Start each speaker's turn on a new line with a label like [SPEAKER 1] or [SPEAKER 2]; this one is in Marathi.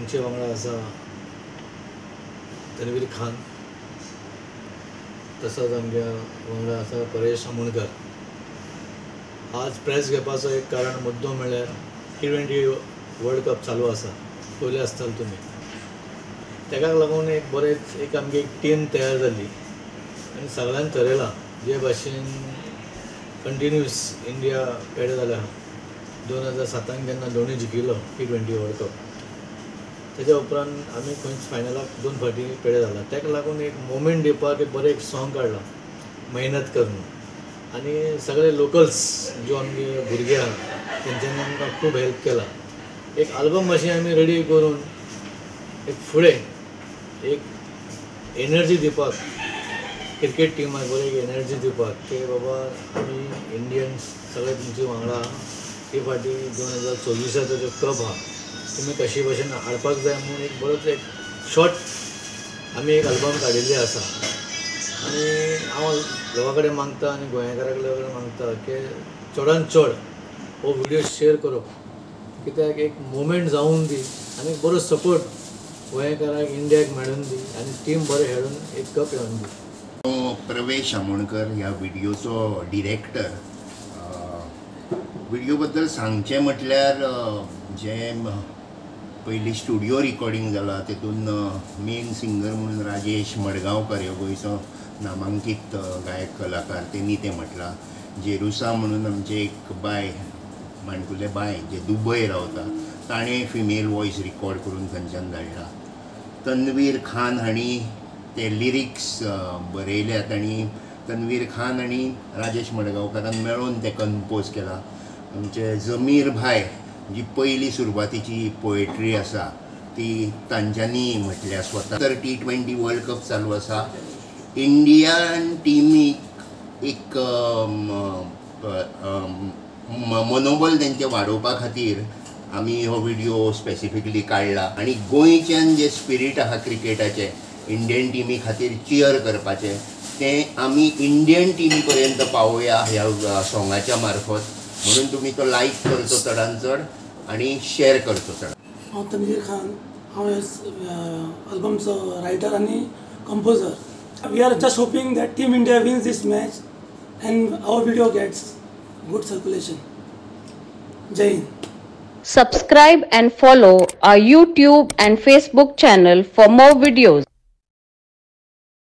[SPEAKER 1] तुमचे वांगडा आसा तन्वीर खान, तसोच आमच्या वांगडा आसा परेश आमोणकर. आज प्रेस घेवपाचो एक कारण मुद्दो म्हणल्यार T20 वर्ल्ड कप चालू आसा, पयले आसताले तुमी. तेका लागून एक बरेच एक आमची एक टीम तयार जाली आनी सगळ्यांनी ठरयलां जे भाशेन कंटिन्यूस इंडिया पेडे जाल्या 2007 जेन्ना धोनी जिखिल्लो T20 वर्ल्ड कप, तेच्या उपरांत आमी खंयच फायनलाक 2 फावटी पेडे जाला. तेका लागून एक मोमेंट दिवपाक एक बरें एक सॉंग काडलां मेहनत करून. आनी सगळे लोकल्स ज्यो आमगे भुरगे आहा तेंच्यांनी आमकां खूब हेल्प केला. एक आल्बम मातशें आमी रेडी करून एक फुडें एक एनर्जी दिवपाक क्रिकेट टिमाक बरी एक एनर्जी दिवपाक की बाबा आमी इंडियन्स सगळे तुमचे वांगडा ही फावटी 2024 जो कप आहा तुमी कशे भशेन हाडपाक जाय म्हणून एक बरोच एक शॉर्ट आमी एक आल्बम काडिल्ली आसा. आनी हांव लोकां कडेन मागता आनी गोंयकारा कडेन मागता की चडांत चड हो व्हिडिओ शेअर करप, कित्याक एक मोमेंट जावून दी आनी बरो सपोर्ट गोंयकाराक इंडियाक मेळून दी आनी टीम बरें खेळून एक कप येवन दी.
[SPEAKER 2] प्रवेश आमोणकर ह्या व्हिडिओचो डिरेक्टर. व्हिडिओ बद्दल सांगचें म्हटल्यार जे पयलीं स्टुडिओ रिकॉर्डिंग जाला तेतून मेन सिंगर म्हणून राजेश मडगांवकर ह्यो गोंयचो नामांकीत गायक कलाकार तेणी तें म्हटलां. जेरुसा म्हणून आमचे एक बाय माणकुले बाय जे दुबय रावता ताणें फिमेल वॉयस रिकॉर्ड करून थंयच्यान धाडला. तन्वीर खान हांणी ते लिरिक्स बरयल्यात आनी तन्वीर खान आनी राजेश मडगांवकारान मेळून ते कंपोज केला. आमचे जमीर भाय जी पयली सुरवातीची पोएट्री आसा ती तांच्यांनी म्हटल्या स्वता. तर T20 वर्ल्ड कप चालू आसा. इंडियन टिमीक एक मनोबल तेंचे वाडोवपा खातीर आमी हो व्हिडिओ स्पेसिफिकली काडला. आनी गोंयच्यान जे स्पिरीट आहा क्रिकेटाचें इंडियन टिमी खातीर चियर करपाचें तें आमी इंडियन टिमी पर्यंत पावोवया ह्या सॉंगाच्या मार्फत. म्हणून तुमी तो लायक करचो चडांत चड आनी शेअर करचो चड.
[SPEAKER 3] हांव तन्वीर खान, हांव अल्बमचो रायटर आनी composer. We are just hoping that team India wins this match and our video gets good circulation. Jai Hind.
[SPEAKER 4] Subscribe and follow our YouTube and Facebook channel for more videos.